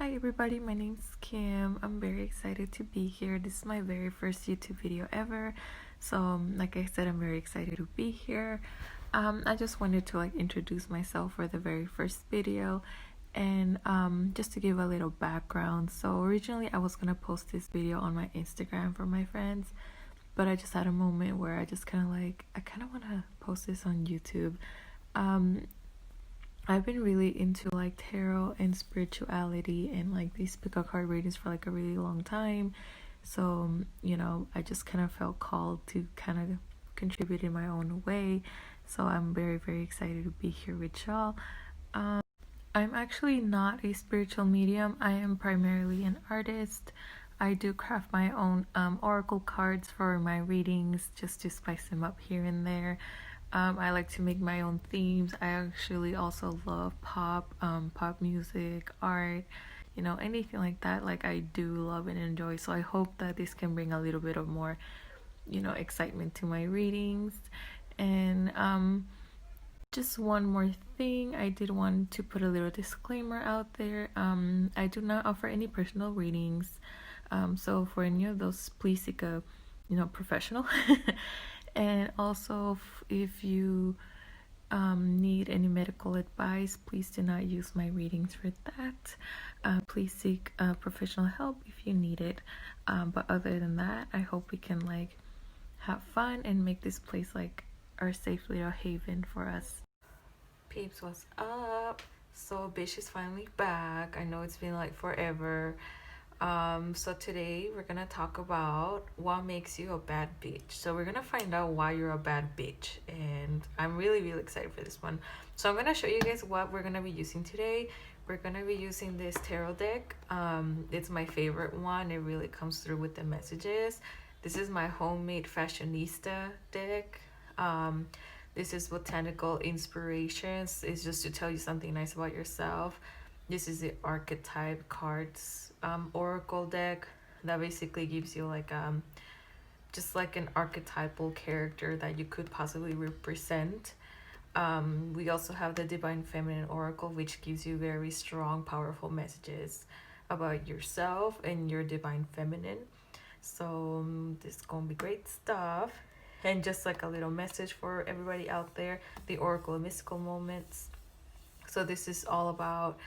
Hi everybody, my name's Kim. I'm very excited to be here. This is my very first YouTube video ever. So like I said, I'm very excited to be here. I just wanted to introduce myself for the very first video and just to give a little background. So originally I was gonna post this video on my Instagram for my friends, but I just had a moment where I just kind of want to post this on YouTube. I've been really into tarot and spirituality and these pick-up card readings for a really long time. So, I just kind of felt called to kind of contribute in my own way. So I'm very, very excited to be here with y'all. I'm actually not a spiritual medium. I am primarily an artist. I do craft my own oracle cards for my readings just to spice them up here and there. I like to make my own themes. I actually also love pop music, art, anything like that. I do love and enjoy. So I hope that this can bring a little bit of more, excitement to my readings. And just one more thing, I did want to put a little disclaimer out there. I do not offer any personal readings. So for any of those, please seek a, professional. And also, if you need any medical advice, please do not use my readings for that. Please seek professional help if you need it. But other than that, I hope we can have fun and make this place our safe little haven for us. Peeps, what's up? So bitch is finally back. I know it's been forever. So today we're gonna talk about what makes you a bad bitch. So we're gonna find out why you're a bad bitch, and I'm really excited for this one. So I'm gonna show you guys what we're gonna be using today. We're gonna be using this tarot deck. It's my favorite one. It really comes through with the messages. This is my homemade fashionista deck. This is botanical inspirations. It's just to tell you something nice about yourself. This is the archetype cards oracle deck that basically gives you just an archetypal character that you could possibly represent. We also have the divine feminine oracle, which gives you very strong, powerful messages about yourself and your divine feminine. So this is gonna be great stuff. And just a little message for everybody out there, the oracle of mystical moments. So this is all about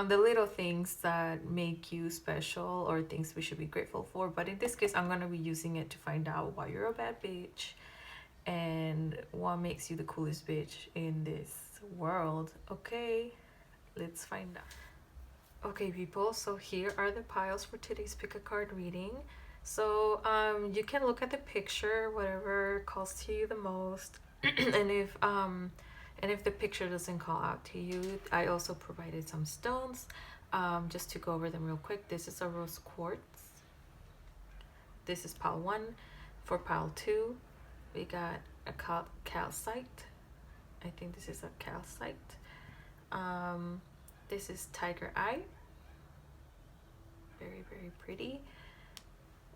the little things that make you special or things we should be grateful for. But in this case, I'm going to be using it to find out why you're a bad bitch and what makes you the coolest bitch in this world. Okay, let's find out. Okay, people, so here are the piles for today's pick a card reading. So you can look at the picture, whatever calls to you the most. and if the picture doesn't call out to you, I also provided some stones just to go over them real quick. This is a rose quartz. This is pile 1. For pile 2, we got a calcite. I think this is a calcite. This is tiger eye. Very pretty.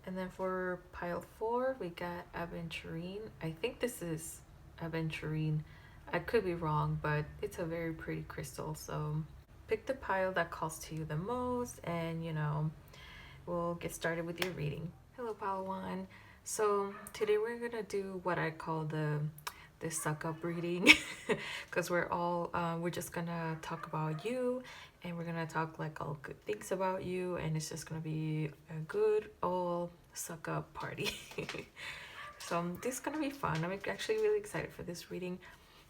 And then for pile 4, we got aventurine. I think this is aventurine. I could be wrong, but it's a very pretty crystal. So pick the pile that calls to you the most, and we'll get started with your reading. Hello, pile 1. So today we're gonna do what I call the suck up reading, because we're just gonna talk about you, and we're gonna talk all good things about you, and it's just gonna be a good old suck up party. So this is gonna be fun. I'm actually really excited for this reading.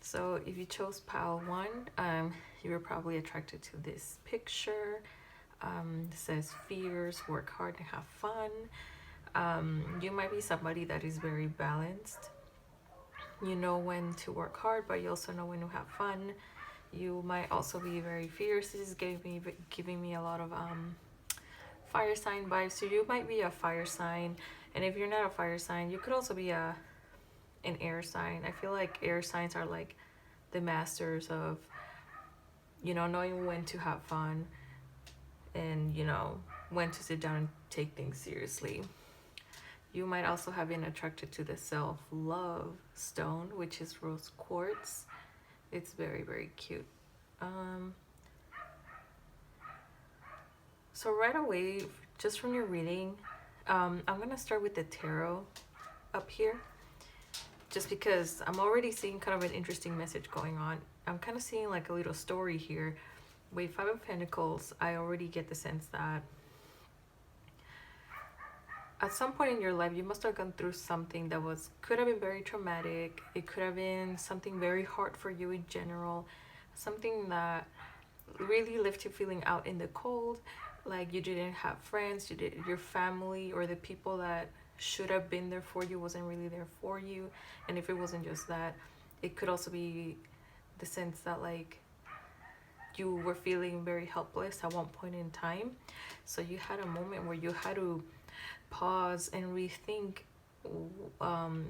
So if you chose pile 1, you were probably attracted to this picture. It says fears, work hard and have fun. You might be somebody that is very balanced. You know when to work hard, but you also know when to have fun. You might also be very fierce. This is giving me a lot of fire sign vibes. So you might be a fire sign, and if you're not a fire sign, you could also be an air sign. I feel like air signs are the masters of knowing when to have fun and when to sit down and take things seriously. You might also have been attracted to the self-love stone, which is rose quartz. It's very cute. So right away, just from your reading, I'm gonna start with the tarot up here, just because I'm already seeing kind of an interesting message going on. I'm kind of seeing like a little story here. With Five of Pentacles, I already get the sense that at some point in your life you must have gone through something that could have been very traumatic. It could have been something very hard for you in general, something that really left you feeling out in the cold, like you didn't have friends, your family or the people that should have been there for you wasn't really there for you. And if it wasn't just that, it could also be the sense that like you were feeling very helpless at one point in time. So you had a moment where you had to pause and rethink um,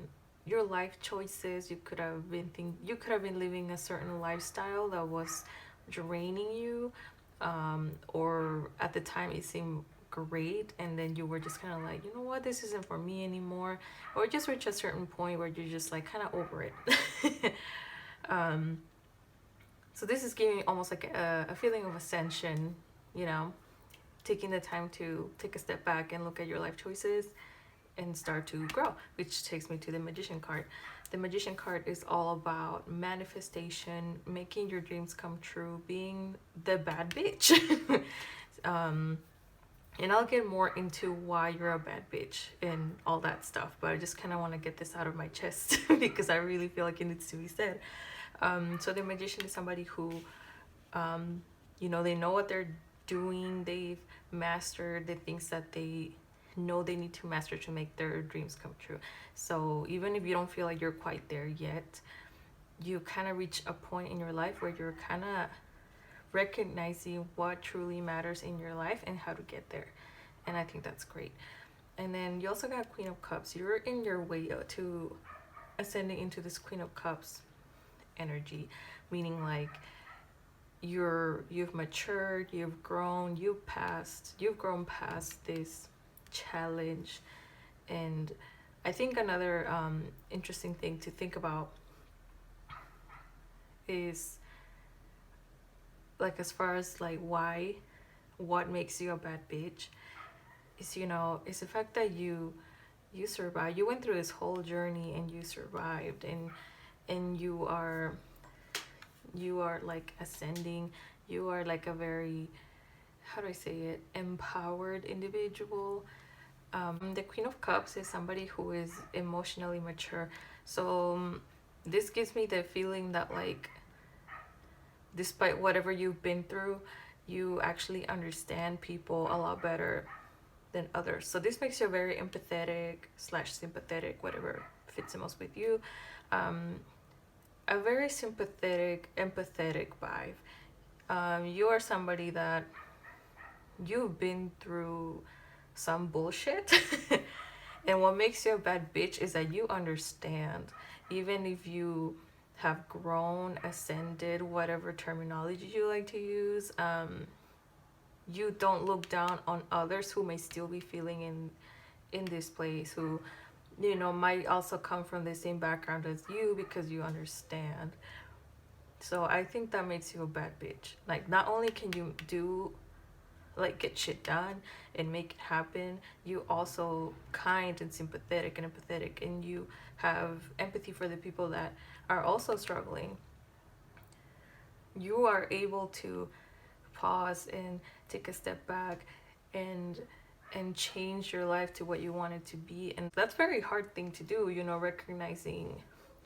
your life choices. You could have been living a certain lifestyle that was draining you, or at the time it seemed great, and then you were just kind of like, you know what, this isn't for me anymore, or just reach a certain point where you're just like kind of over it. um, so this is giving almost like a feeling of ascension, you know, taking the time to take a step back and look at your life choices and start to grow, which takes me to the Magician card. The Magician card is all about manifestation, making your dreams come true, being the bad bitch. And I'll get more into why you're a bad bitch and all that stuff, but I just kind of want to get this out of my chest because I really feel like it needs to be said. So the Magician is somebody who, you know, they know what they're doing. They've mastered the things that they know they need to master to make their dreams come true. So even if you don't feel like you're quite there yet, you kind of reach a point in your life where you're kind of recognizing what truly matters in your life and how to get there. And I think that's great. And then you also got Queen of Cups. You're in your way to ascending into this Queen of Cups energy, meaning like you've matured, you've grown, you've grown past this challenge. And I think another interesting thing to think about is like, as far as like what makes you a bad bitch is, you know, it's the fact that you survived. You went through this whole journey and you survived, and you are like ascending. You are like a very, how do I say it, empowered individual. The Queen of Cups is somebody who is emotionally mature. So this gives me the feeling that like, despite whatever you've been through, you actually understand people a lot better than others. So this makes you very empathetic / sympathetic, whatever fits the most with you. A very sympathetic, empathetic vibe. You are somebody that you've been through some bullshit. And what makes you a bad bitch is that you understand, even if you have grown, ascended, whatever terminology you like to use. You don't look down on others who may still be feeling in this place, who, you know, might also come from the same background as you, because you understand. So I think that makes you a bad bitch. Like, not only can you get shit done and make it happen, you also kind and sympathetic and empathetic, and you have empathy for the people that are also struggling. You are able to pause and take a step back and change your life to what you want it to be. And that's a very hard thing to do, you know, recognizing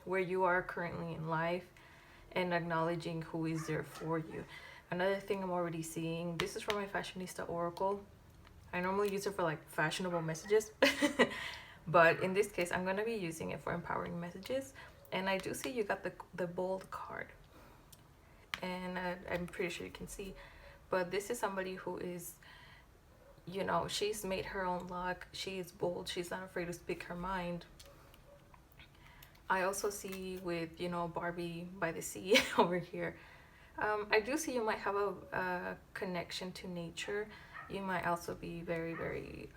where you are currently in life and acknowledging who is there for you. Another thing I'm already seeing, this is from my Fashionista Oracle. I normally use it for like fashionable messages, but in this case I'm going to be using it for empowering messages. And I do see you got the bold card, and I'm pretty sure you can see, but this is somebody who is, you know, she's made her own luck. She is bold. She's not afraid to speak her mind. I also see with, you know, Barbie by the sea over here. I do see you might have a connection to nature. You might also be very, very,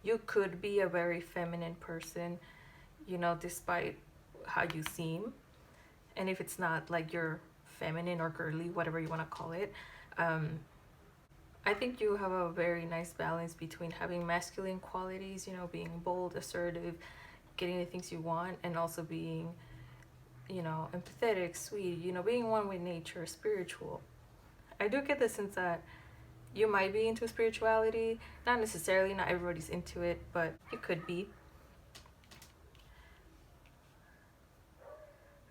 you could be a very feminine person, you know, despite how you seem. And if it's not like you're feminine or girly, whatever you want to call it, I think you have a very nice balance between having masculine qualities, you know, being bold, assertive, getting the things you want, and also being, you know, empathetic, sweet, you know, being one with nature, spiritual. I do get the sense that you might be into spirituality. Not necessarily, not everybody's into it, but you could be.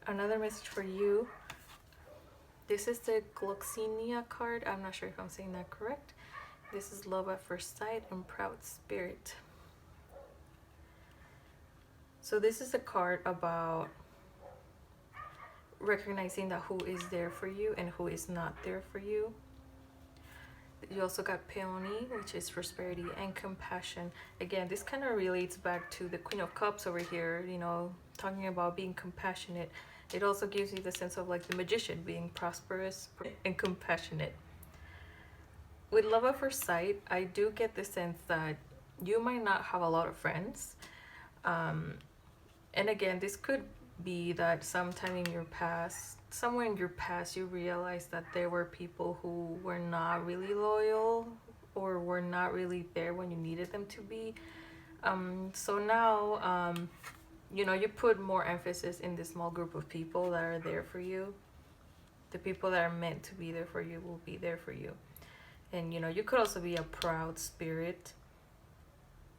Another message for you. This is the Gloxinia card. I'm not sure if I'm saying that correct. This is love at first sight and proud spirit. So this is a card about recognizing that who is there for you and who is not there for you. You also got peony, which is prosperity and compassion. Again, this kind of relates back to the Queen of Cups over here, you know, talking about being compassionate. It also gives you the sense of like the magician, being prosperous and compassionate. With love at first sight, I do get the sense that you might not have a lot of friends. And again, this could be that sometime in your past, somewhere in your past, you realize that there were people who were not really loyal or were not really there when you needed them to be. So now, you know, you put more emphasis in this small group of people that are there for you. The people that are meant to be there for you will be there for you. And, you know, you could also be a proud spirit.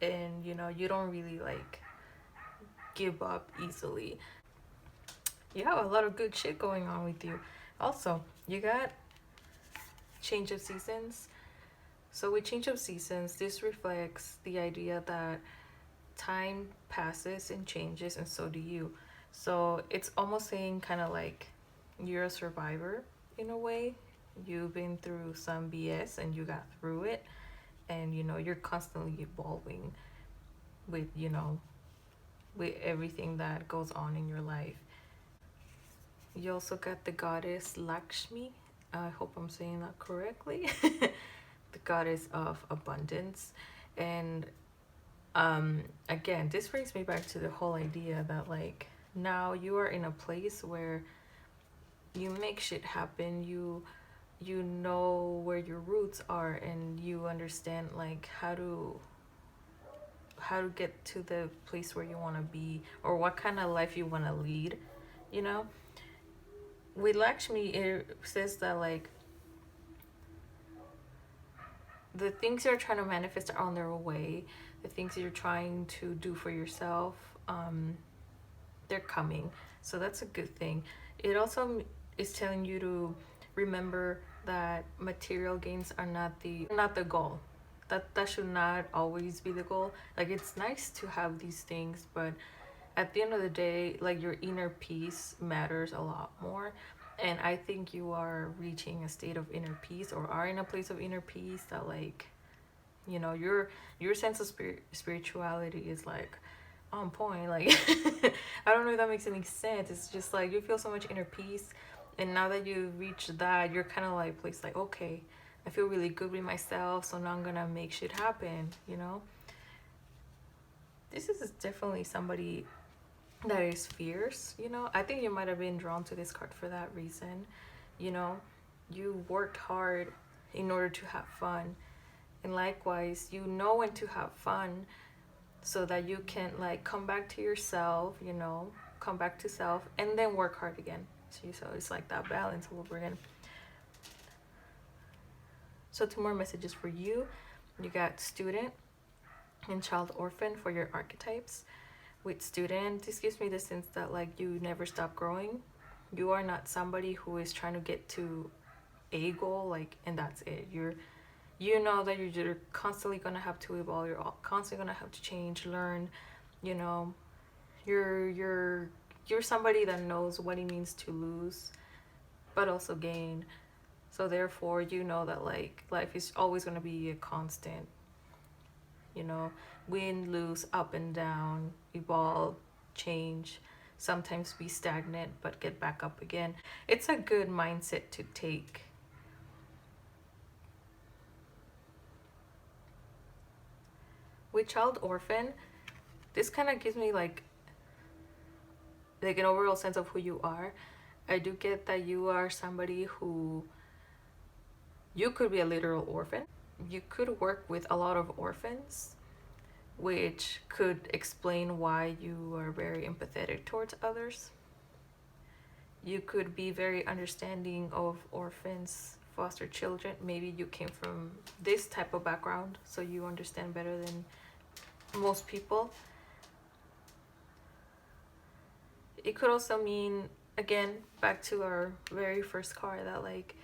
And, you know, you don't really like give up easily. You have a lot of good shit going on with you. Also, you got change of seasons. So with change of seasons, this reflects the idea that time passes and changes, and so do you. So it's almost saying kind of like you're a survivor in a way. You've been through some BS and you got through it, and you know you're constantly evolving with, you know, with everything that goes on in your life. You also got the goddess Lakshmi. I hope I'm saying that correctly. The goddess of abundance. And again, this brings me back to the whole idea that like now you are in a place where you make shit happen. You know where your roots are, and you understand like how to get to the place where you want to be, or what kind of life you want to lead, you know. With Lakshmi, it says that like the things you're trying to manifest are on their way. The things you're trying to do for yourself, they're coming. So that's a good thing. It also is telling you to remember that material gains are not the goal. That should not always be the goal. Like it's nice to have these things, but at the end of the day, like your inner peace matters a lot more. And I think you are reaching a state of inner peace, or are in a place of inner peace that like, you know, your sense of spirituality is like on point. Like I don't know if that makes any sense. It's just like you feel so much inner peace, and now that you reach that, you're kind of like placed like, okay, I feel really good with myself, so now I'm gonna make shit happen, you know. This is definitely somebody that is fierce, you know. I think you might have been drawn to this card for that reason. You know, you worked hard in order to have fun, and likewise you know when to have fun so that you can like come back to yourself, you know, come back to self and then work hard again. So it's like that balance over again. So 2 more messages for you. You got student and child orphan for your archetypes. With student, this gives me the sense that like you never stop growing. You are not somebody who is trying to get to a goal, like, and that's it. You know that you're constantly gonna have to evolve. You're constantly gonna have to change, learn. You know, you're somebody that knows what it means to lose, but also gain. So therefore, you know that like life is always gonna be a constant. You know, win, lose, up and down, evolve, change, sometimes be stagnant but get back up again. It's a good mindset to take. With child orphan, this kind of gives me like an overall sense of who you are. I do get that you are somebody who, you could be a literal orphan. you could work with a lot of orphans, which could explain why you are very empathetic towards others. You could be very understanding of orphans, foster children. Maybe you came from this type of background, so you understand better than most people. It could also mean, again, back to our very first card, that like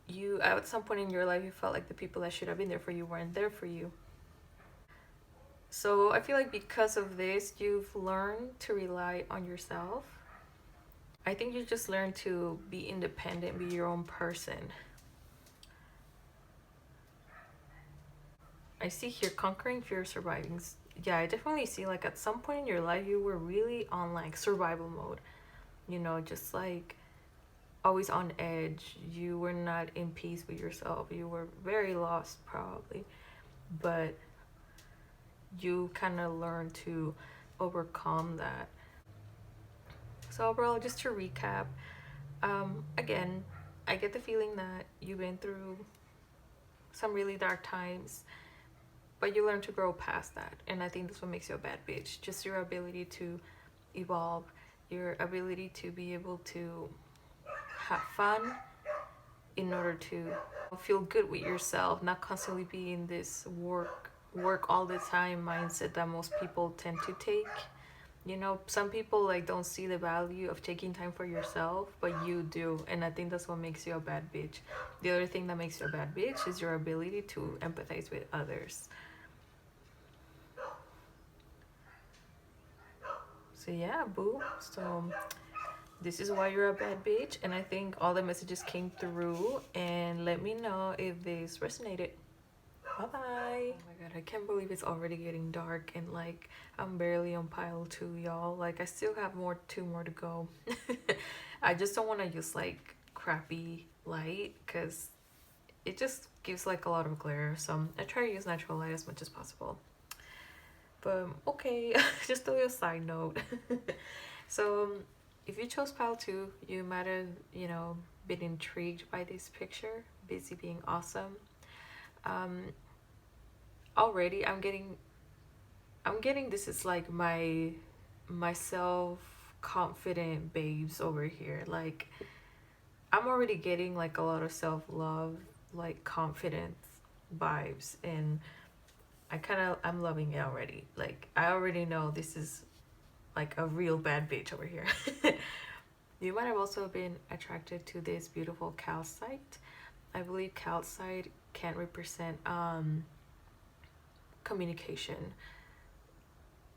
you at some point in your life you felt like the people that should have been there for you weren't there for you. So I feel like because of this, you've learned to rely on yourself. I think you just learn to be independent, be your own person. I see here conquering fear, surviving. Yeah, I definitely see like at some point in your life you were really on like survival mode. You know, just like always on edge. You were not in peace with yourself. You were very lost probably. But you kind of learn to overcome that. So overall, just to recap, again, I get the feeling that you've been through some really dark times, but you learn to grow past that. And I think that's what makes you a bad bitch. Just your ability to evolve, your ability to be able to have fun in order to feel good with yourself, not constantly be in this work all the time mindset that most people tend to take. You know, some people like don't see the value of taking time for yourself, but you do, and I think that's what makes you a bad bitch. The other thing that makes you a bad bitch is your ability to empathize with others. So yeah, boo. So this is why you're a bad bitch, and I think all the messages came through, and let me know if this resonated. Bye bye. Oh my god, I can't believe it's already getting dark, and like I'm barely on pile 2, y'all. Like I still have two more to go. I just don't want to use like crappy light because it just gives like a lot of glare, so I try to use natural light as much as possible. But okay, just a little side note. So if you chose pile 2, you might have, you know, been intrigued by this picture, busy being awesome. Already I'm getting this is like my self confident babes over here. Like I'm already getting like a lot of self love, like confidence vibes, and I'm loving it already. Like I already know this is like a real bad bitch over here. You might have also been attracted to this beautiful calcite. I believe calcite can represent communication.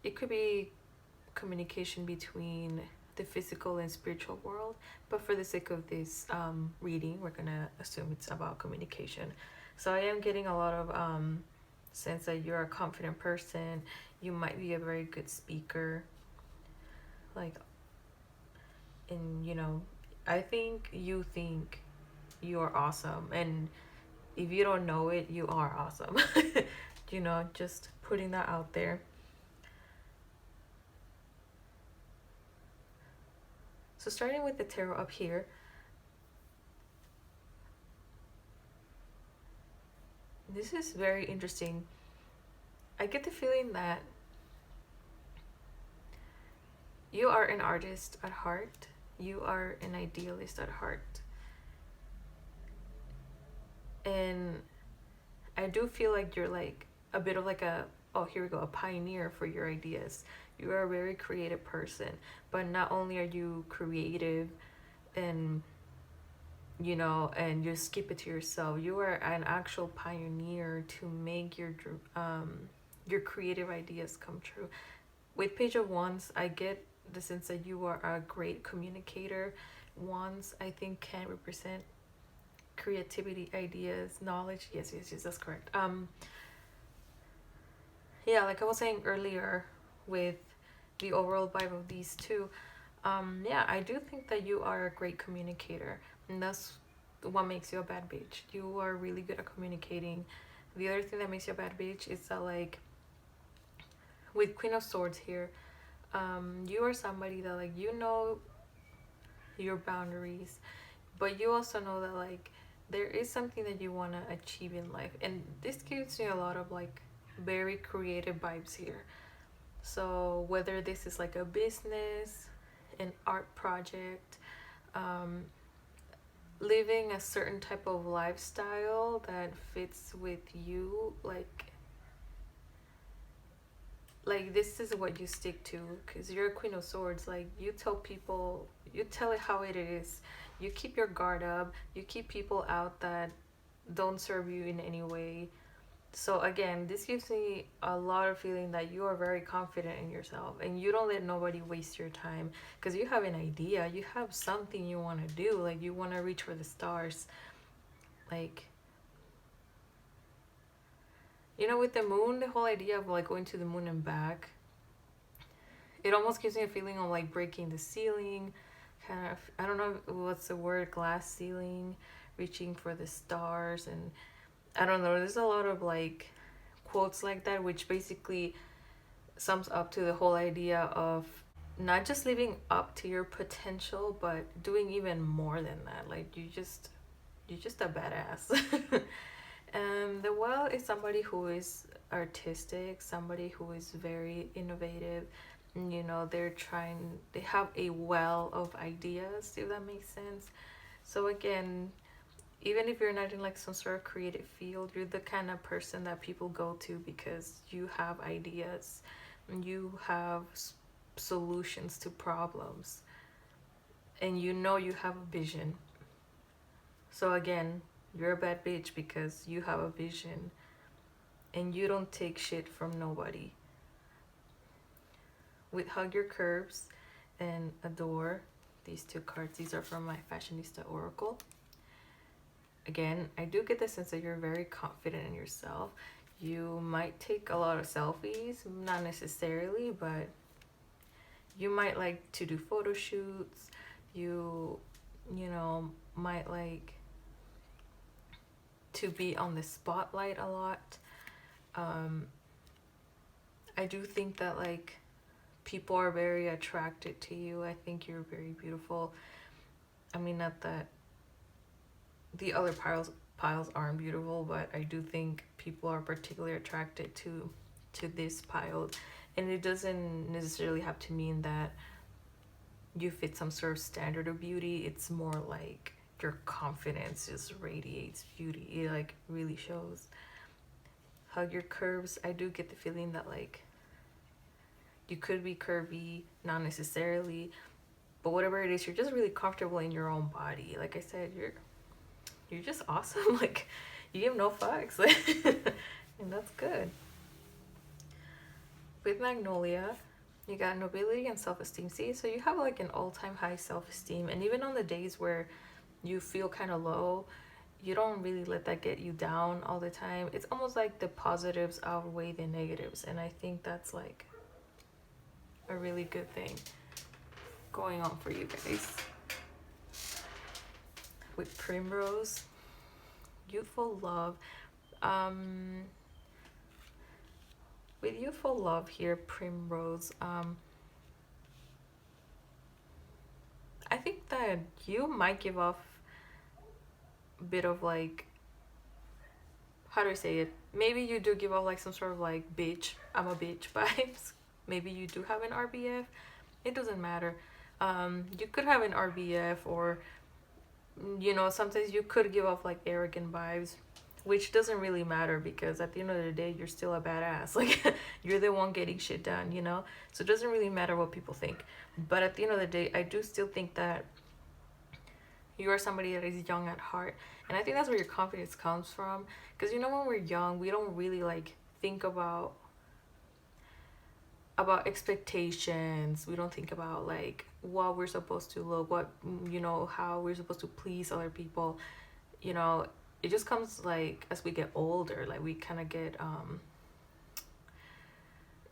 It could be communication between the physical and spiritual world, but for the sake of this reading, we're gonna assume it's about communication. So I am getting a lot of sense that you're a confident person. You might be a very good speaker, like, and you know, I think you're awesome, and if you don't know it, you are awesome. You know, just putting that out there. So starting with the tarot up here, this is very interesting. I get the feeling that you are an artist at heart. You are an idealist at heart. And I do feel like you're like a bit of like oh, here we go, a pioneer for your ideas. You are a very creative person, but not only are you creative and you know, and you skip it to yourself, you are an actual pioneer to make your creative ideas come true. With Page of Wands, I get the sense that you are a great communicator. Wands, I think, can represent creativity, ideas, knowledge. Yes, that's correct. Yeah, like I was saying earlier with the overall vibe of these two, yeah, I do think that you are a great communicator, and that's what makes you a bad bitch. You are really good at communicating. The other thing that makes you a bad bitch is that, like, with Queen of Swords here, you are somebody that, like, you know your boundaries, but you also know that, like, there is something that you want to achieve in life, and this gives me a lot of like very creative vibes here. So whether this is like a business, an art project, um, living a certain type of lifestyle that fits with you, like this is what you stick to, because you're a queen of swords. Like you tell people, you tell it how it is, you keep your guard up, you keep people out that don't serve you in any way. So again, this gives me a lot of feeling that you are very confident in yourself and you don't let nobody waste your time, because you have an idea, you have something you want to do, like you want to reach for the stars. Like, you know, with the moon, the whole idea of like going to the moon and back, it almost gives me a feeling of like breaking the ceiling, kind of, I don't know what's the word, glass ceiling, reaching for the stars. And I don't know, there's a lot of like quotes like that, which basically sums up to the whole idea of not just living up to your potential, but doing even more than that. Like you're just a badass. And the well is somebody who is artistic, somebody who is very innovative. You know, they have a well of ideas, if that makes sense. So again, even if you're not in like some sort of creative field, you're the kind of person that people go to because you have ideas and you have solutions to problems, and you know you have a vision. So again, you're a bad bitch because you have a vision and you don't take shit from nobody. With Hug Your Curves and Adore, these two cards, these are from my Fashionista Oracle. Again, I do get the sense that you're very confident in yourself. You might take a lot of selfies, not necessarily, but you might like to do photo shoots. You know, might like to be on the spotlight a lot. I do think that like people are very attracted to you. I think you're very beautiful. I mean, not that the other piles aren't beautiful, but I do think people are particularly attracted to this pile, and it doesn't necessarily have to mean that you fit some sort of standard of beauty. It's more like your confidence just radiates beauty. It like really shows. Hug Your Curves, I do get the feeling that like you could be curvy, not necessarily, but whatever it is, you're just really comfortable in your own body. Like I said, you're just awesome. Like you give no fucks. And that's good. With Magnolia, you got nobility and self-esteem. See, so you have like an all-time high self-esteem, and even on the days where you feel kind of low, you don't really let that get you down all the time. It's almost like the positives outweigh the negatives, and I think that's like a really good thing going on for you guys. With Primrose, youthful love. With youthful love here, Primrose, I think that you might give off a bit of like, how do I say it? Maybe you do give off like some sort of like bitch, I'm a bitch vibes. Maybe you do have an RBF. It doesn't matter. You could have an RBF, or you know, sometimes you could give off like arrogant vibes, which doesn't really matter because at the end of the day, you're still a badass. Like you're the one getting shit done, you know? So it doesn't really matter what people think. But at the end of the day, I do still think that you are somebody that is young at heart. And I think that's where your confidence comes from. Because you know, when we're young, we don't really like think about expectations. We don't think about like what we're supposed to look, what, you know, how we're supposed to please other people. You know, it just comes like as we get older, like we kind of get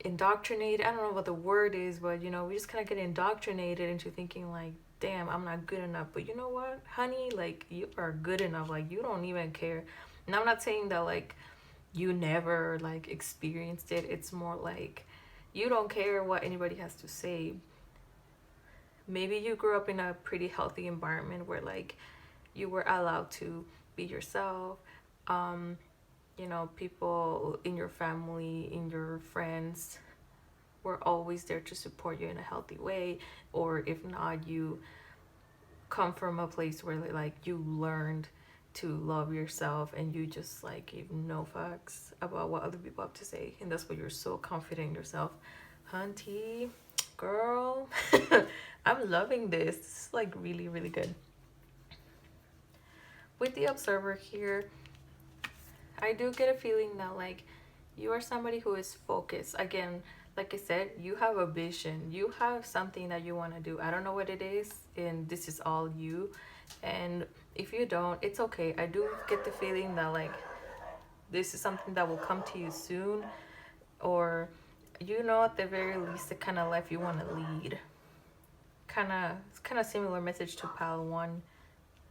indoctrinated. I don't know what the word is, but you know, we just kind of get indoctrinated into thinking like, damn, I'm not good enough. But you know what, honey, like you are good enough. Like you don't even care. And I'm not saying that like you never like experienced it. It's more like you don't care what anybody has to say. Maybe you grew up in a pretty healthy environment where like you were allowed to be yourself. um you know, people in your family, in your friends, we're always there to support you in a healthy way. Or if not, you come from a place where like you learned to love yourself and you just like give no fucks about what other people have to say, and that's why you're so confident in yourself. Hunty, girl. I'm loving this. This is like really, really good. With the observer here, I do get a feeling that like you are somebody who is focused. Again, like I said, you have a vision. You have something that you want to do. I don't know what it is, and this is all you. And if you don't, it's okay. I do get the feeling that like this is something that will come to you soon, or you know, at the very least, the kind of life you want to lead. It's kind of similar message to pile one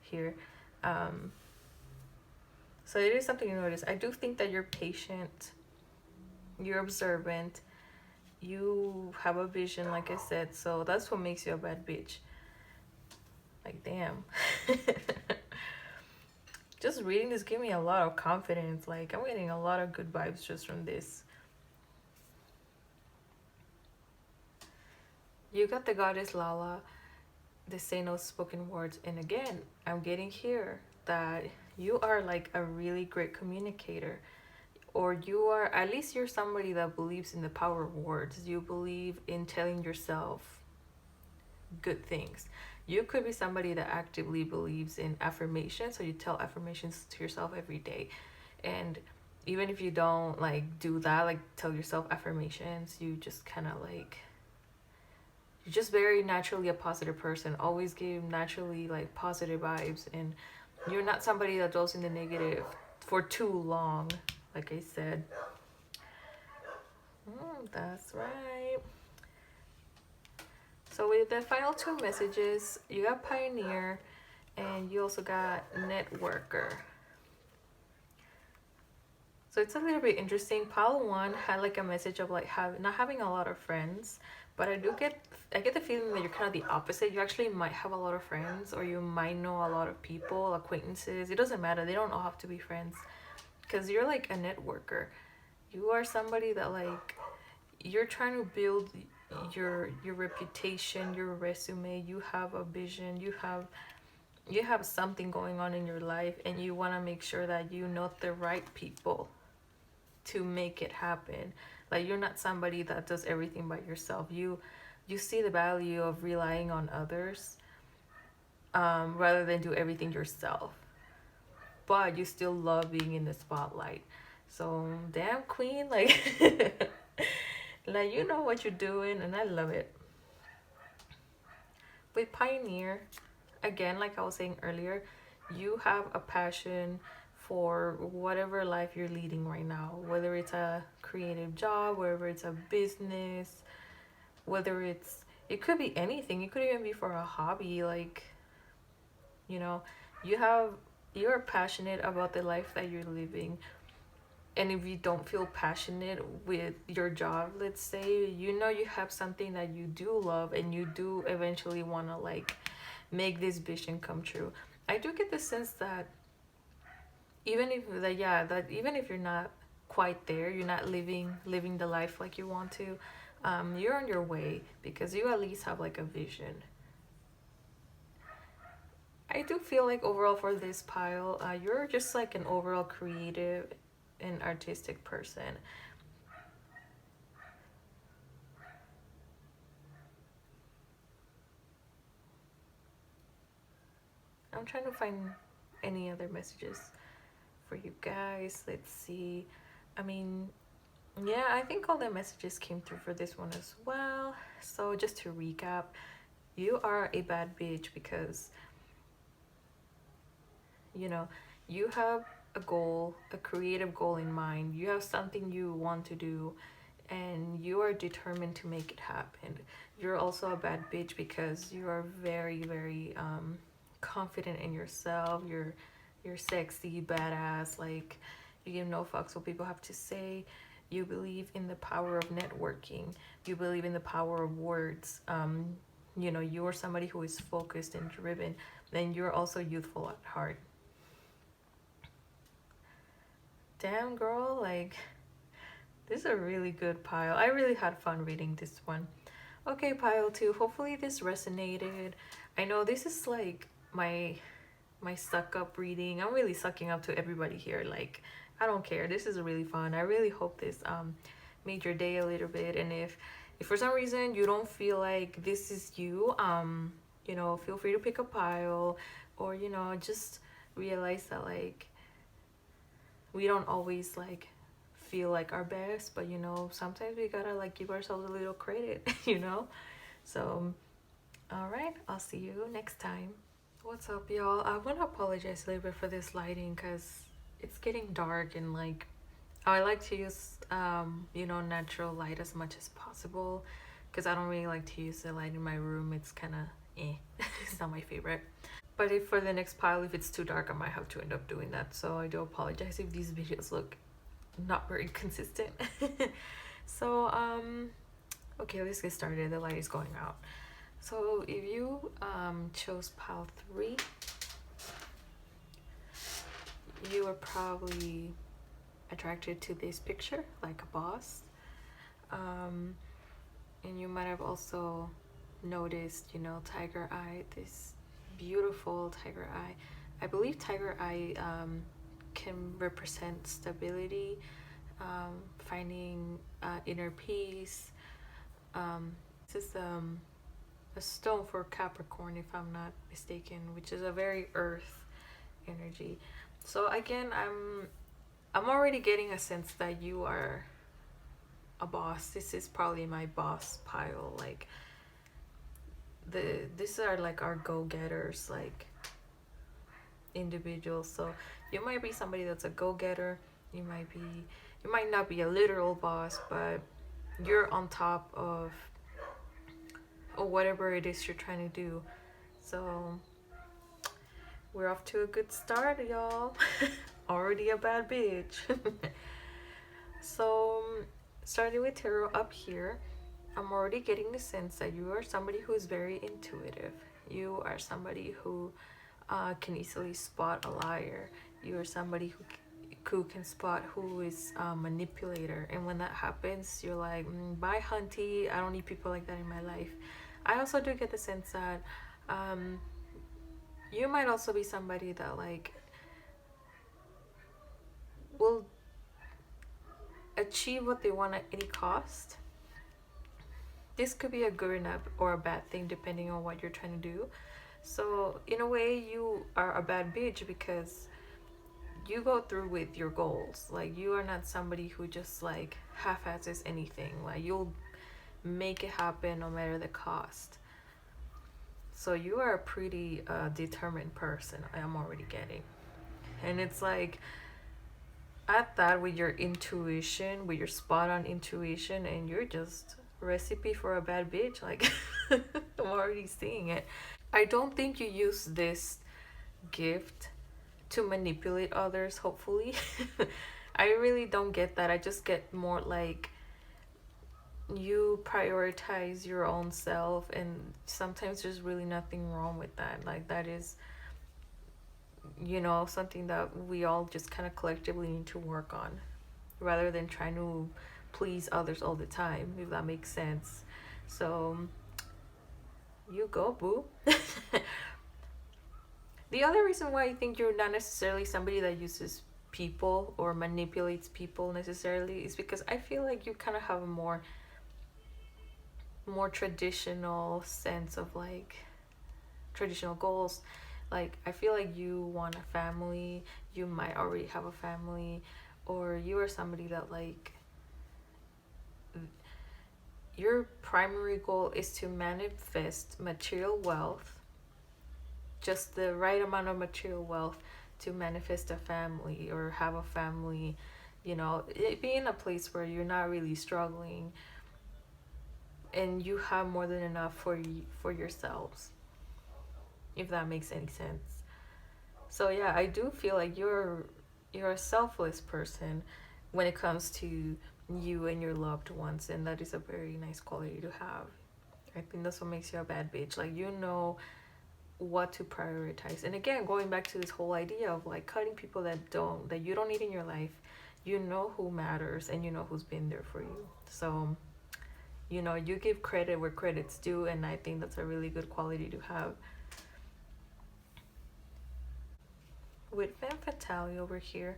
here. Um, so it is something you notice. I do think that you're patient, you're observant, you have a vision, like I said. So that's what makes you a bad bitch. Like, damn. Just reading this gave me a lot of confidence. Like, I'm getting a lot of good vibes just from this. You got the goddess Lala, the say no spoken words. And again, I'm getting here that you are like a really great communicator, or you are, at least you're somebody that believes in the power of words. You believe in telling yourself good things. You could be somebody that actively believes in affirmations, so you tell affirmations to yourself every day. And even if you don't like do that, like tell yourself affirmations, you just kind of like, you're just very naturally a positive person, always give naturally like positive vibes, and you're not somebody that dwells in the negative for too long, like I said. That's right. So with the final two messages, you got pioneer and you also got networker. So it's a little bit interesting. Pile one had like a message of like not having a lot of friends, but I get the feeling that you're kind of the opposite. You actually might have a lot of friends, or you might know a lot of people, acquaintances. It doesn't matter. They don't all have to be friends, because you're like a networker. You are somebody that like, you're trying to build your reputation, your resume. You have a vision. You have something going on in your life, and you want to make sure that you know the right people to make it happen. Like, you're not somebody that does everything by yourself. You see the value of relying on others, rather than do everything yourself. But you still love being in the spotlight. So damn, queen, like like, you know what you're doing, and I love it. With pioneer, again, like I was saying earlier, you have a passion for whatever life you're leading right now, whether it's a creative job, whether it's a business, whether it could be anything. It could even be for a hobby. Like, you know, you're passionate about the life that you're living. And if you don't feel passionate with your job, let's say, you know, you have something that you do love, and you do eventually want to like make this vision come true. I do get the sense that even if that, yeah, that even if you're not quite there, you're not living the life like you want to, you're on your way, because you at least have like a vision. I do feel like overall for this pile, you're just like an overall creative and artistic person. I'm trying to find any other messages for you guys. Let's see. I mean, yeah, I think all the messages came through for this one as well. So just to recap, you are a bad bitch because, you know, you have a goal, a creative goal in mind. You have something you want to do, and you are determined to make it happen. You're also a bad bitch because you are very, very confident in yourself. You're sexy, badass. Like, you give no fucks what people have to say. You believe in the power of networking. You believe in the power of words. You know, you're somebody who is focused and driven. Then you're also youthful at heart. damn girl, like this is a really good pile. I really had fun reading this one. Okay, pile 2. Hopefully this resonated. I know this is like my suck up reading. I'm really sucking up to everybody here. Like, I don't care. This is really fun. I really hope this made your day a little bit. And if for some reason you don't feel like this is you, you know, feel free to pick a pile, or you know, just realize that like we don't always like feel like our best, but you know, sometimes we gotta like give ourselves a little credit, you know. So all right, I'll see you next time. What's up, y'all? I want to apologize a little bit for this lighting because it's getting dark, and like I like to use you know, natural light as much as possible because I don't really like to use the light in my room. It's kind of it's not my favorite. But if for the next pile, if it's too dark, I might have to end up doing that. So I do apologize if these videos look not very consistent. So okay, let's get started. The light is going out. So if you chose pile 3, you were probably attracted to this picture, like a boss. And you might have also noticed, you know, tiger eye, this beautiful tiger eye. I believe tiger eye can represent stability, finding inner peace. This is a stone for Capricorn, if I'm not mistaken, which is a very earth energy. So again, I'm already getting a sense that you are a boss. This is probably my boss pile. Like these are like our go-getters, like individuals. So you might be somebody that's a go-getter. You might not be a literal boss, but you're on top of or whatever it is you're trying to do. So we're off to a good start, y'all. Already a bad bitch. So starting with tarot up here, I'm already getting the sense that you are somebody who is very intuitive. You are somebody who can easily spot a liar. You are somebody who can spot who is a manipulator. And when that happens, you're like, bye hunty, I don't need people like that in my life. I also do get the sense that you might also be somebody that like will achieve what they want at any cost. This could be a good or a bad thing depending on what you're trying to do. So in a way, you are a bad bitch because you go through with your goals. Like you are not somebody who just like half-asses anything. Like you'll make it happen no matter the cost. So you are a pretty determined person, I'm already getting. And it's like at that, with your intuition, with your spot on intuition, and you're just recipe for a bad bitch. Like I'm already seeing it. I don't think you use this gift to manipulate others, hopefully. I really don't get that. I just get more like you prioritize your own self, and sometimes there's really nothing wrong with that. Like that is, you know, something that we all just kind of collectively need to work on rather than trying to please others all the time, if that makes sense. So you go, boo. The other reason why I think you're not necessarily somebody that uses people or manipulates people necessarily is because I feel like you kind of have a more traditional sense of like traditional goals. Like I feel like you want a family, you might already have a family, or you are somebody that like your primary goal is to manifest material wealth, just the right amount of material wealth to manifest a family or have a family, you know, be in a place where you're not really struggling and you have more than enough for yourselves, if that makes any sense. So yeah, I do feel like you're a selfless person when it comes to you and your loved ones, and that is a very nice quality to have. I think that's what makes you a bad bitch. Like you know what to prioritize. And again, going back to this whole idea of like cutting people that you don't need in your life, you know who matters and you know who's been there for you. So, you know, you give credit where credit's due, and I think that's a really good quality to have. With Femme Fatale over here,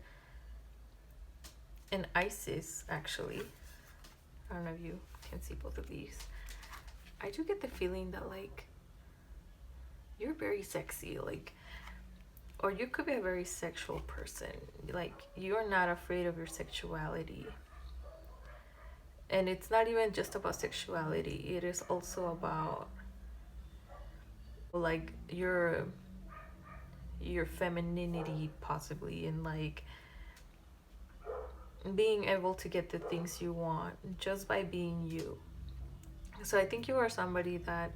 and Isis, actually, I don't know if you can see both of these. I do get the feeling that, like, you're very sexy, like, or you could be a very sexual person. Like, you're not afraid of your sexuality. And it's not even just about sexuality, it is also about, like, your femininity, possibly, and like being able to get the things you want just by being you. So I think you are somebody that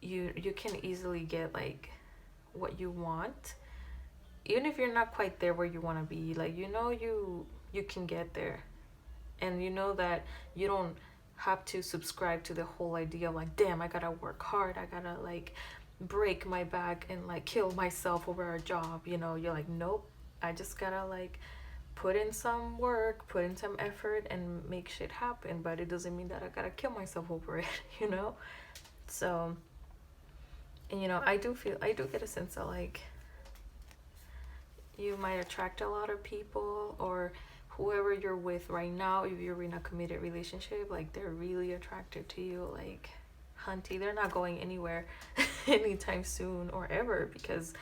you can easily get like what you want, even if you're not quite there where you want to be. Like, you know, you can get there, and you know that you don't have to subscribe to the whole idea of like, damn, I gotta work hard, I gotta like break my back and like kill myself over a job. You know, you're like, nope, I just gotta like put in some work, put in some effort, and make shit happen. But it doesn't mean that I gotta kill myself over it, you know? So, and you know, I do get a sense that like you might attract a lot of people, or whoever you're with right now, if you're in a committed relationship, like they're really attracted to you. Like, hunty, they're not going anywhere anytime soon or ever, because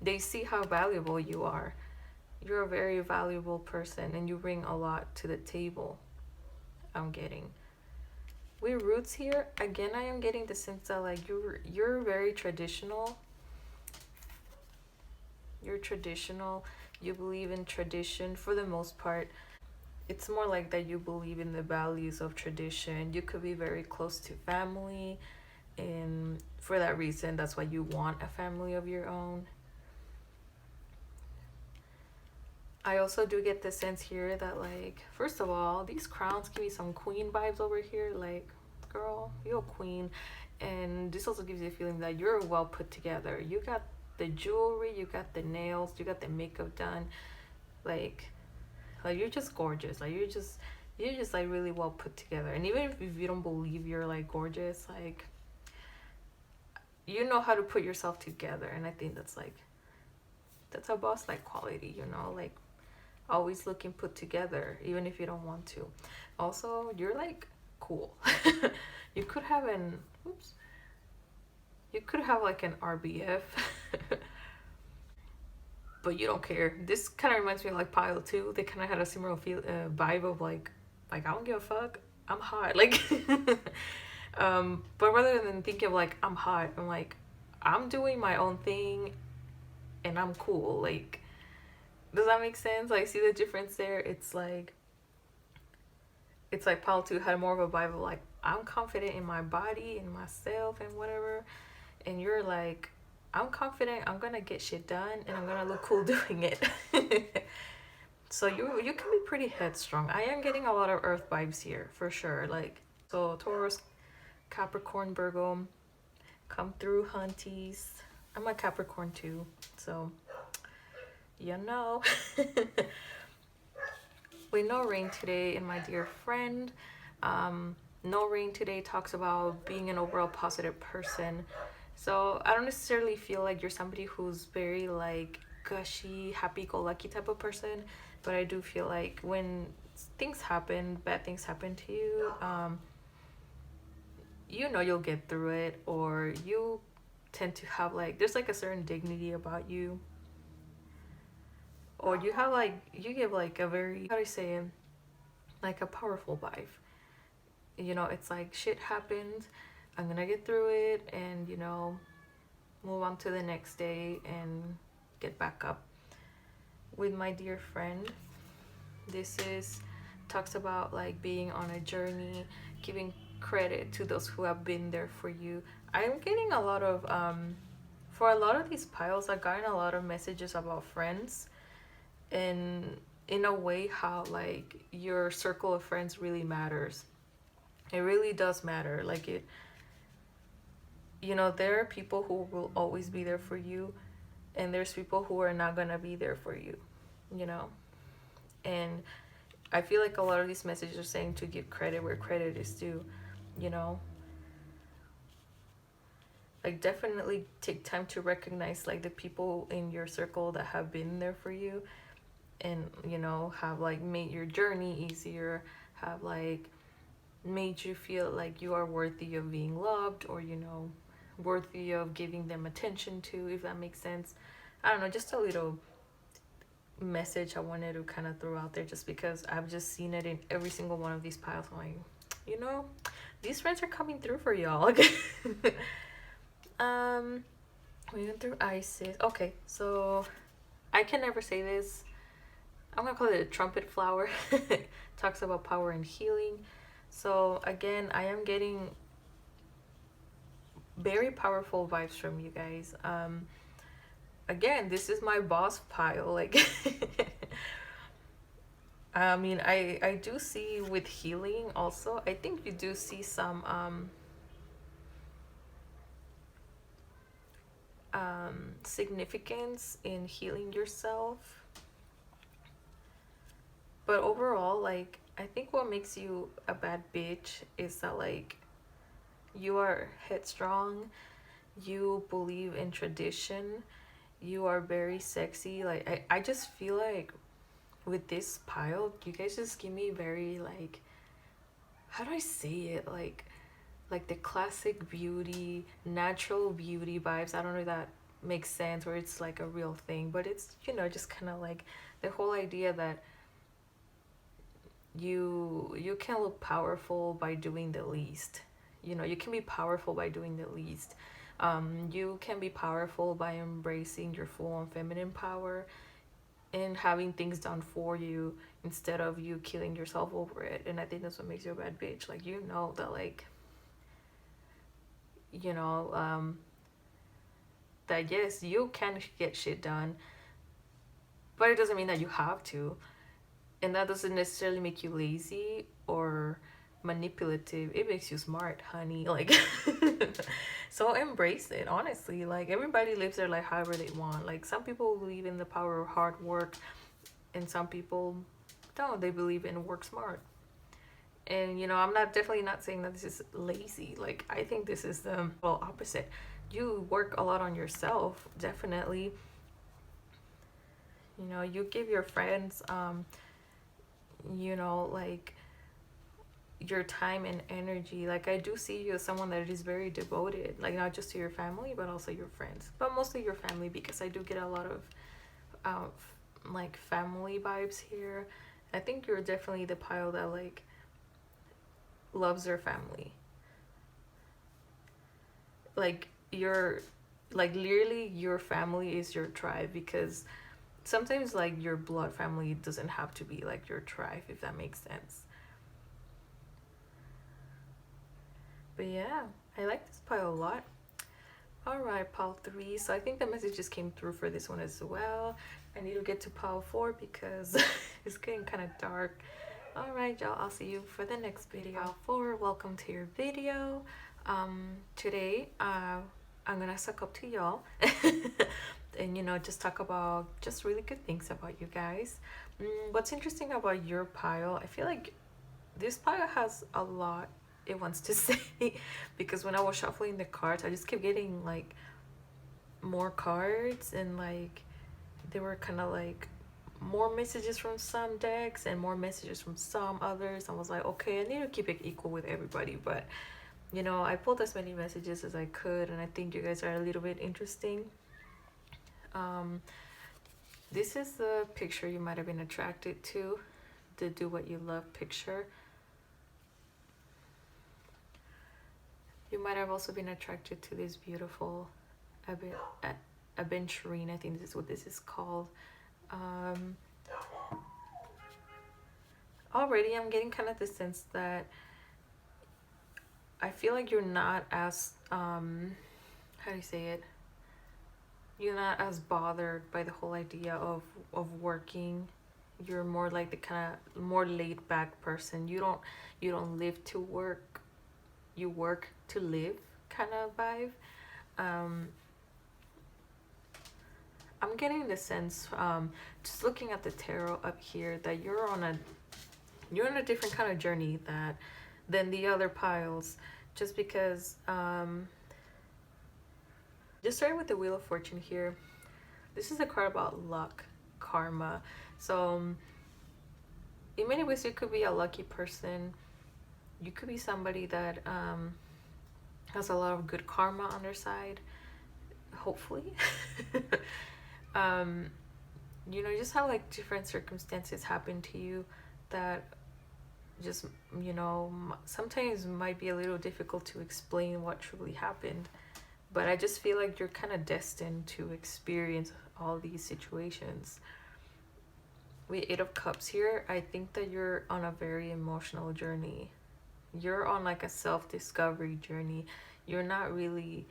they see how valuable you are. You're a very valuable person and you bring a lot to the table. I'm getting with roots here again. I am getting the sense that like you're very traditional. You're traditional. You believe in tradition for the most part. It's more like that you believe in the values of tradition. You could be very close to family, and for that reason, that's why you want a family of your own. I also do get the sense here that, like, first of all, these crowns give me some queen vibes over here. Like, girl, you're a queen. And this also gives you a feeling that you're well put together. You got the jewelry, you got the nails, you got the makeup done. Like you're just gorgeous. Like, you're just like really well put together. And even if you don't believe you're like gorgeous, like, you know how to put yourself together. And I think that's a boss like quality, you know, like always looking put together even if you don't want to. Also, you're like cool. You could have an oops you could have like an RBF. But you don't care. This kind of reminds me of like Pile 2. They kind of had a similar vibe of like I don't give a fuck, I'm hot. Like but rather than thinking of like I'm hot, I'm like, I'm doing my own thing and I'm cool. Like, does that make sense? Like, see the difference there? It's like Paul 2 had more of a vibe of like, I'm confident in my body and myself and whatever. And you're like, I'm confident, I'm gonna get shit done and I'm gonna look cool doing it. So you can be pretty headstrong. I am getting a lot of earth vibes here for sure. Like, so Taurus, Capricorn, Virgo, come through, hunties. I'm a Capricorn too, so you know. With no rain today, and my dear friend, no rain today talks about being an overall positive person. So I don't necessarily feel like you're somebody who's very like gushy, happy-go-lucky type of person, but I do feel like when things happen, bad things happen to you, you know you'll get through it, or you tend to have like, there's like a certain dignity about you, or you have like, you give like a very, how do you say it, like a powerful vibe. You know, it's like shit happened, I'm gonna get through it, and you know, move on to the next day and get back up. With my dear friend, this is talks about like being on a journey, giving credit to those who have been there for you. I'm getting a lot of for a lot of these piles, I've gotten a lot of messages about friends, and in a way how like your circle of friends really matters. It really does matter. Like, it, you know, there are people who will always be there for you, and there's people who are not gonna be there for you, you know. And I feel like a lot of these messages are saying to give credit where credit is due, you know. Like, definitely take time to recognize like the people in your circle that have been there for you, and you know, have like made your journey easier, have like made you feel like you are worthy of being loved, or you know, worthy of giving them attention to, if that makes sense. I don't know, just a little message I wanted to kind of throw out there, just because I've just seen it in every single one of these piles. I'm like, you know, these friends are coming through for y'all. um we went through Isis. Okay, so I can never say this. I'm gonna call it a trumpet flower. Talks about power and healing. So again, I am getting very powerful vibes from you guys. Again, this is my boss pile. Like, I mean, I do see with healing also. I think you do see some significance in healing yourself. But overall, like, I think what makes you a bad bitch is that like you are headstrong, you believe in tradition, you are very sexy. Like, I just feel like with this pile, you guys just give me very like, how do I say it? Like the classic beauty, natural beauty vibes. I don't know if that makes sense, where it's like a real thing, but it's, you know, just kind of like the whole idea that you can look powerful by doing the least. You know, you can be powerful by doing the least. You can be powerful by embracing your full on feminine power and having things done for you instead of you killing yourself over it. And I think that's what makes you a bad bitch. Like, you know that, like, you know, that yes, you can get shit done, but it doesn't mean that you have to. And that doesn't necessarily make you lazy or manipulative. It makes you smart, honey. Like, so embrace it, honestly. Like, everybody lives their life however they want. Like, some people believe in the power of hard work, and some people don't. They believe in work smart. And you know, I'm not definitely not saying that this is lazy. Like, I think this is the well opposite. You work a lot on yourself, definitely. You know, you give your friends you know, like, your time and energy. Like, I do see you as someone that is very devoted, like, not just to your family but also your friends, but mostly your family, because I do get a lot of like family vibes here. I think you're definitely the pile that like loves their family. Like, you're like, literally your family is your tribe, because sometimes like your blood family doesn't have to be like your tribe, if that makes sense. But yeah, I like this pile a lot. All right, pile 3. So I think the message just came through for this one as well. I need to get to pile 4 because it's getting kind of dark. All right, y'all, I'll see you for the next video. Pile 4, welcome to your video. Today I'm gonna suck up to y'all and, you know, just talk about just really good things about you guys. What's interesting about your pile, I feel like this pile has a lot it wants to say, because when I was shuffling the cards, I just kept getting like more cards, and like they were kind of like more messages from some decks and more messages from some others. I was like, okay, I need to keep it equal with everybody, but you know, I pulled as many messages as I could, and I think you guys are a little bit interesting. This is the picture you might have been attracted to, the do what you love picture. You might have also been attracted to this beautiful aventurine. I think this is what this is called. Already I'm getting kind of the sense that I feel like you're not as how do you say it, you're not as bothered by the whole idea of working. You're more like the kind of more laid back person. You don't live to work, you work to live kind of vibe. I'm getting the sense, just looking at the tarot up here, that you're on a different kind of journey that than the other piles, just because just starting with the Wheel of Fortune here. This is a card about luck, karma. So in many ways, you could be a lucky person. You could be somebody that has a lot of good karma on their side, hopefully. um, you know, just how like different circumstances happen to you that just, you know, sometimes might be a little difficult to explain what truly happened. But I just feel like you're kind of destined to experience all these situations. With Eight of Cups here, I think that you're on a very emotional journey. You're on like a self-discovery journey. You're not really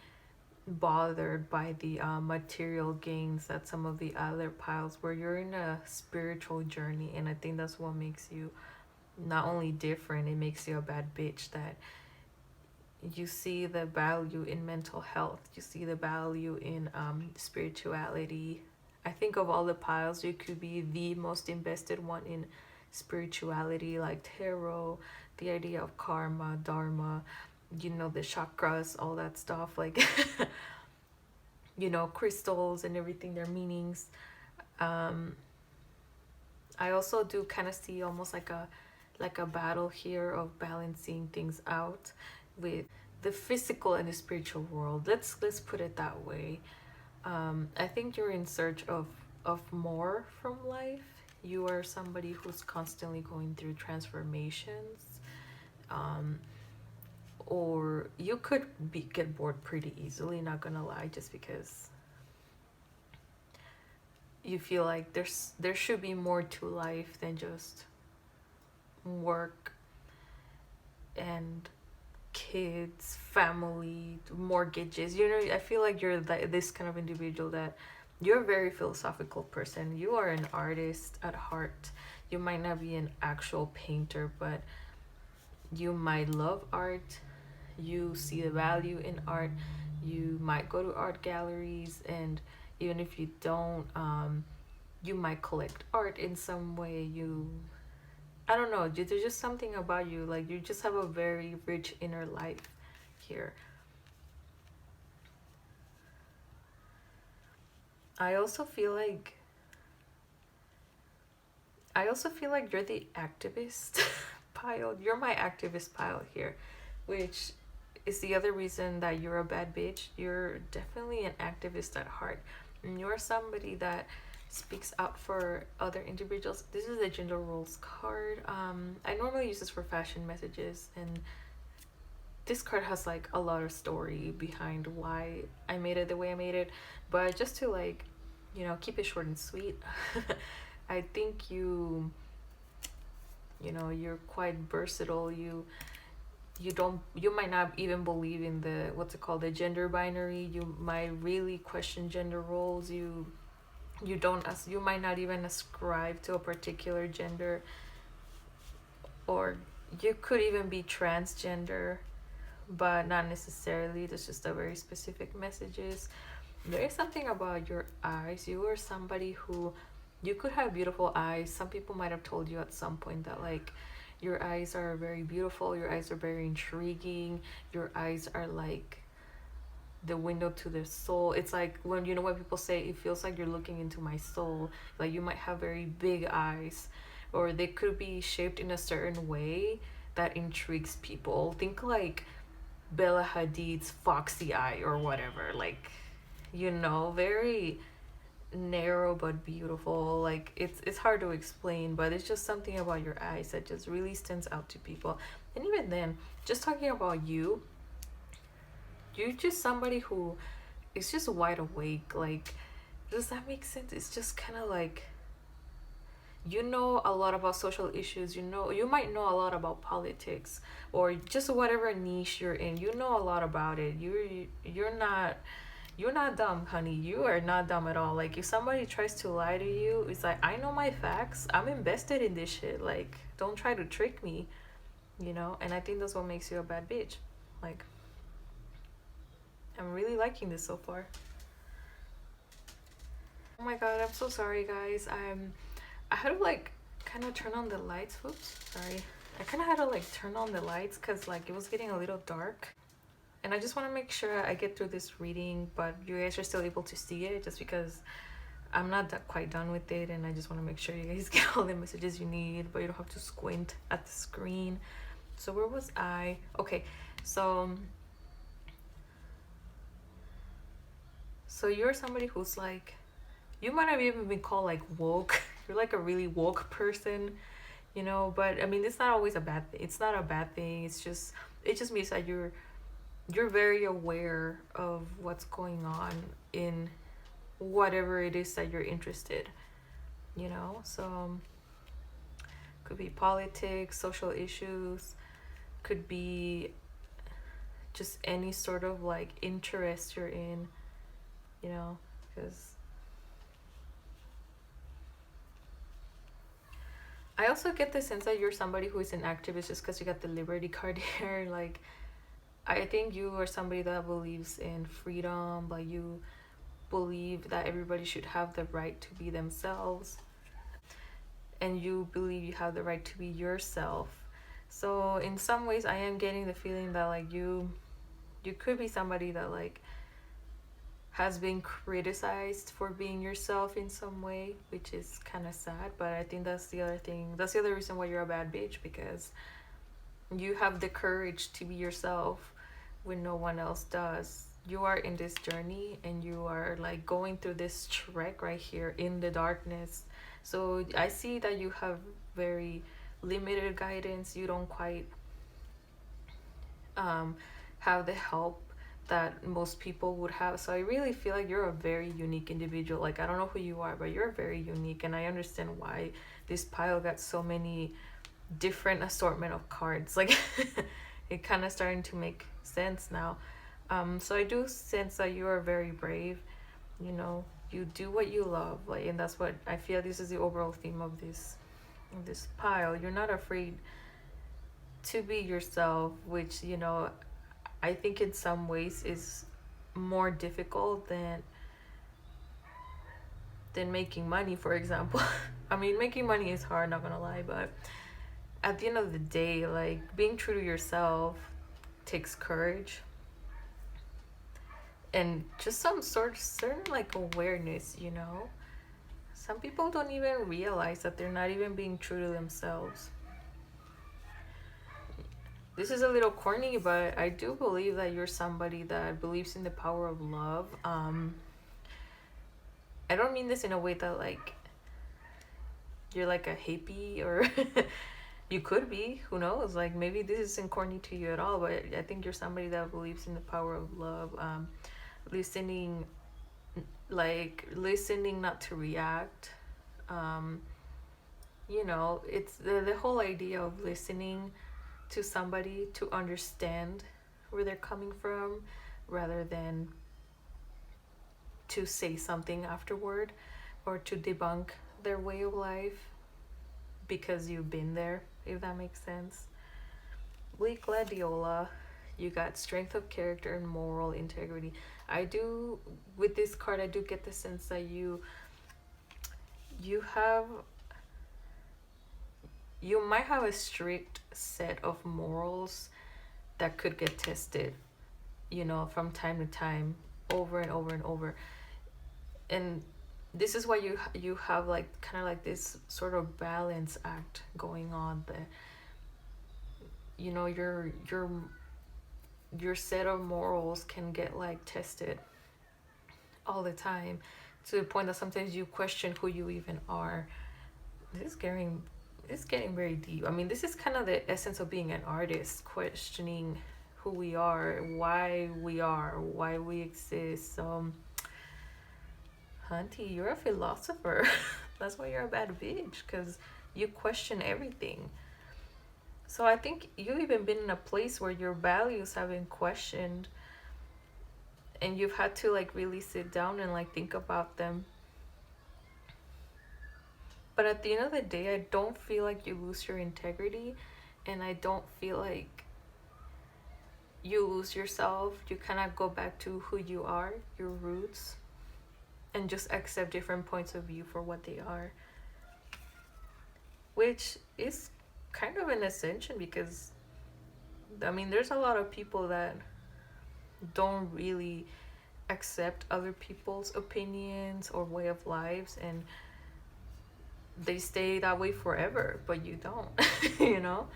bothered by the material gains that some of the other piles, where you're in a spiritual journey. And I think that's what makes you not only different, it makes you a bad bitch, that you see the value in mental health, you see the value in spirituality. I think of all the piles, you could be the most invested one in spirituality, like tarot, the idea of karma, dharma, you know, the chakras, all that stuff, like you know, crystals and everything, their meanings. I also do kind of see almost like a battle here of balancing things out with the physical and the spiritual world. Let's put it that way. I think you're in search of more from life. You are somebody who's constantly going through transformations, or you could get bored pretty easily, not gonna lie, just because you feel like there should be more to life than just work and kids, family, mortgages. You know, I feel like you're this kind of individual, that you're a very philosophical person. You are an artist at heart. You might not be an actual painter, but you might love art. You see the value in art. You might go to art galleries, and even if you don't, you might collect art in some way. I don't know, there's just something about you, like you just have a very rich inner life here. I also feel like you're the activist pile. You're my activist pile here, which is the other reason that you're a bad bitch. You're definitely an activist at heart. And you're somebody that speaks out for other individuals. This is a gender roles card. I normally use this for fashion messages, and this card has like a lot of story behind why I made it the way I made it. But just to, like, you know, keep it short and sweet, I think you know, you're quite versatile. You might not even believe in the, what's it called, the gender binary. You might really question gender roles. You might not even ascribe to a particular gender, or you could even be transgender, but not necessarily. There's just a very specific messages. There is something about your eyes. You are somebody who, you could have beautiful eyes. Some people might have told you at some point that, like, your eyes are very beautiful, your eyes are very intriguing, your eyes are like the window to the soul. It's like, when, you know, when people say it feels like you're looking into my soul, like you might have very big eyes, or they could be shaped in a certain way that intrigues people. Think like Bella Hadid's foxy eye or whatever, like, you know, very narrow but beautiful. Like, it's hard to explain, but it's just something about your eyes that just really stands out to people. And even then, just talking about you're just somebody who is just wide awake. Like, does that make sense? It's just kind of like, you know a lot about social issues. You know, you might know a lot about politics, or just whatever niche you're in. You know a lot about it. You're not dumb, honey. You are not dumb at all. Like, if somebody tries to lie to you, it's like, I know my facts. I'm invested in this shit. Like, don't try to trick me, you know? And I think that's what makes you a bad bitch. Like, I'm really liking this so far. Oh my god, I'm so sorry, guys. I had to like kind of turn on the lights. Whoops, sorry. I kind of had to like turn on the lights because like it was getting a little dark. And I just want to make sure I get through this reading, but you guys are still able to see it just because I'm not that quite done with it, and I just want to make sure you guys get all the messages you need, but you don't have to squint at the screen. So where was I? Okay, so you're somebody who's like, you might have even been called like woke. You're like a really woke person, you know. But I mean, it's not always a bad thing. It's not a bad thing. It just means that you're very aware of what's going on in whatever it is that you're interested, you know. So could be politics, social issues, could be just any sort of like interest you're in, you know, because I also get the sense that you're somebody who is an activist just because you got the Liberty card here. Like, I think you are somebody that believes in freedom, like you believe that everybody should have the right to be themselves, and you believe you have the right to be yourself. So in some ways I am getting the feeling that like you could be somebody that like has been criticized for being yourself in some way, which is kind of sad. But I think that's the other thing, that's the other reason why you're a bad bitch, because you have the courage to be yourself when no one else does. You are in this journey and you are like going through this trek right here in the darkness. So I see that you have very limited guidance. You don't quite have the help that most people would have. So I really feel like you're a very unique individual. Like, I don't know who you are, but you're very unique, and I understand why this pile got so many different assortment of cards. Like it kind of starting to make sense now. So I do sense that you are very brave, you know. You do what you love, like, and that's what I feel. This is the overall theme of this pile. You're not afraid to be yourself, which, you know, I think in some ways is more difficult than making money, for example. I mean, making money is hard, not gonna lie, but at the end of the day, like, being true to yourself takes courage and just some sort of certain like awareness, you know. Some people don't even realize that they're not even being true to themselves. This is a little corny, but I do believe that you're somebody that believes in the power of love. I don't mean this in a way that like you're like a hippie, or you could be, who knows, like maybe this isn't corny to you at all, but I think you're somebody that believes in the power of love. Listening, like listening not to react. um you know, it's the whole idea of listening to somebody to understand where they're coming from, rather than to say something afterward or to debunk their way of life because you've been there, if that makes sense. Bleak Gladiola, you got strength of character and moral integrity. I do, with this card, I do get the sense that you have, you might have a strict set of morals that could get tested, you know, from time to time, over and over and over. And this is why you have like kind of like this sort of balance act going on, that, you know, your set of morals can get like tested all the time, to the point that sometimes you question who you even are. This is getting very deep. I mean, this is kind of the essence of being an artist, questioning who we are, why we exist. So Hunty, you're a philosopher. That's why you're a bad bitch, because you question everything. So I think you've even been in a place where your values have been questioned, and you've had to like really sit down and like think about them. But at the end of the day, I don't feel like you lose your integrity, and I don't feel like you lose yourself. You kind of go back to who you are, your roots. and just accept different points of view for what they are, which is kind of an ascension because I mean there's a lot of people that don't really accept other people's opinions or way of lives, and they stay that way forever, but you don't. You know,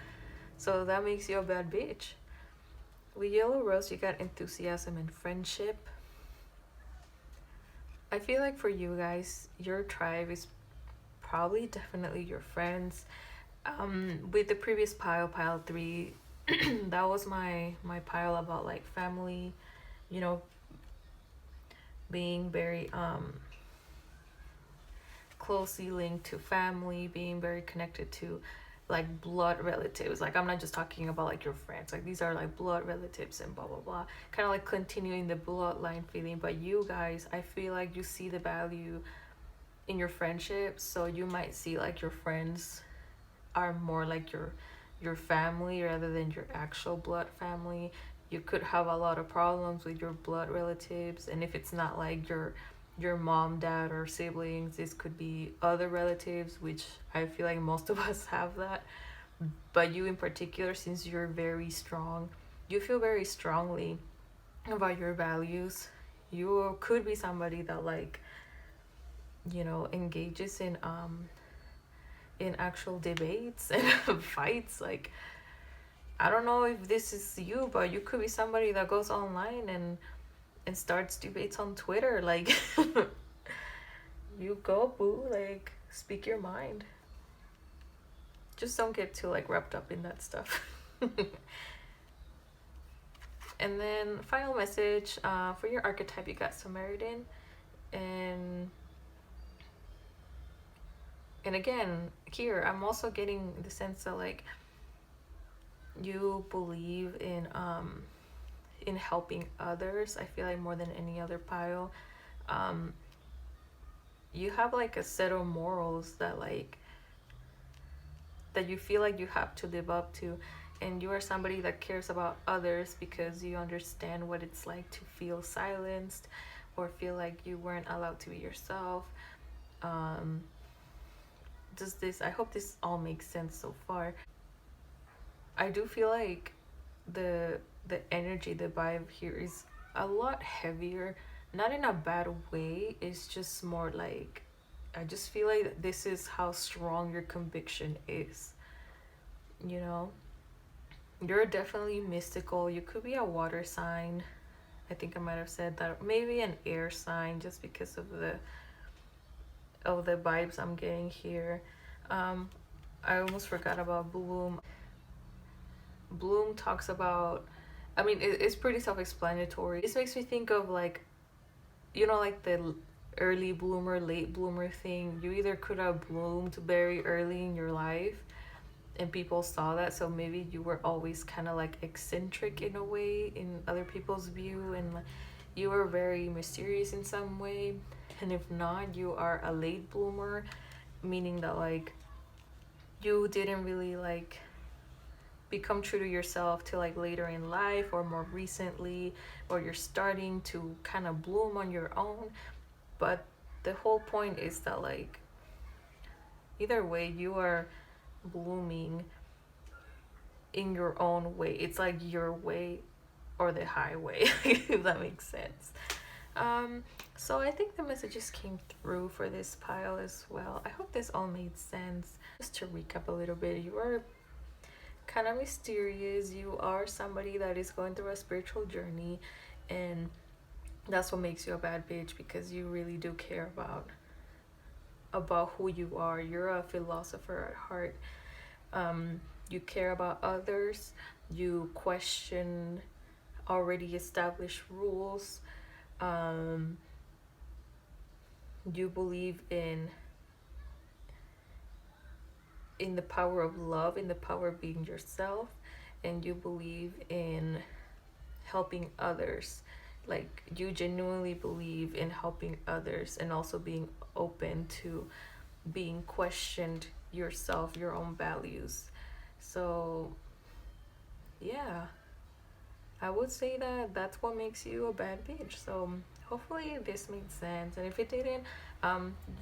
so that makes you a bad bitch. With yellow rose you got enthusiasm and friendship. I feel like for you guys, your tribe is probably definitely your friends. With the previous pile 3, that was my pile about like family, you know, being very closely linked to family, being very connected to like blood relatives. Like I'm not just talking about like your friends, like these are like blood relatives and blah blah blah, kind of like continuing the bloodline feeling. But you guys, I feel like you see the value in your friendships, so you might see like your friends are more like your family rather than your actual blood family. You could have a lot of problems with your blood relatives, and if it's not like your mom, dad, or siblings, this could be other relatives, which I feel like most of us have that. But you in particular, since you're very strong, you feel very strongly about your values. You could be somebody that like, you know, engages in actual debates and fights. Like I don't know if this is you, but you could be somebody that goes online and starts debates on Twitter. Like you go, boo, like speak your mind. Just don't get too like wrapped up in that stuff. And then final message, for your archetype you got Samaritan, and again here I'm also getting the sense that like you believe in helping others. I feel like more than any other pile, you have like a set of morals that like that you feel like you have to live up to, and you are somebody that cares about others because you understand what it's like to feel silenced or feel like you weren't allowed to be yourself. Does this, I hope this all makes sense so far. I do feel like the energy, the vibe here is a lot heavier, not in a bad way. It's just more like I just feel like this is how strong your conviction is. You know, you're definitely mystical. You could be a water sign. I think I might have said that. Maybe an air sign, just because of the vibes I'm getting here. I almost forgot about Bloom. Bloom talks about, I mean, it's pretty self-explanatory. This makes me think of like, you know, like the early bloomer, late bloomer thing. You either could have bloomed very early in your life and people saw that, so maybe you were always kind of like eccentric in a way in other people's view, and you were very mysterious in some way. And if not, you are a late bloomer, meaning that like you didn't really like become true to yourself till like later in life or more recently, or you're starting to kind of bloom on your own. But the whole point is that like either way you are blooming in your own way. It's like your way or the highway, if that makes sense. So I think the messages came through for this pile as well. I hope this all made sense. Just to recap a little bit, you are kind of mysterious. You are somebody that is going through a spiritual journey, and that's what makes you a bad bitch, because you really do care about who you are. You're a philosopher at heart. You care about others. You question already established rules. You believe in the power of love, in the power of being yourself, and you believe in helping others. Like you genuinely believe in helping others and also being open to being questioned yourself, your own values. So yeah, I would say that that's what makes you a bad bitch. So hopefully this made sense, and if it didn't,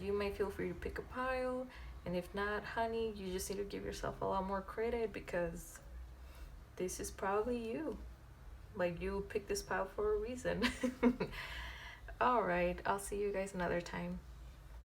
you may feel free to pick a pile, and if not, honey, you just need to give yourself a lot more credit because this is probably you. Like, you picked this pile for a reason. All right, I'll see you guys another time.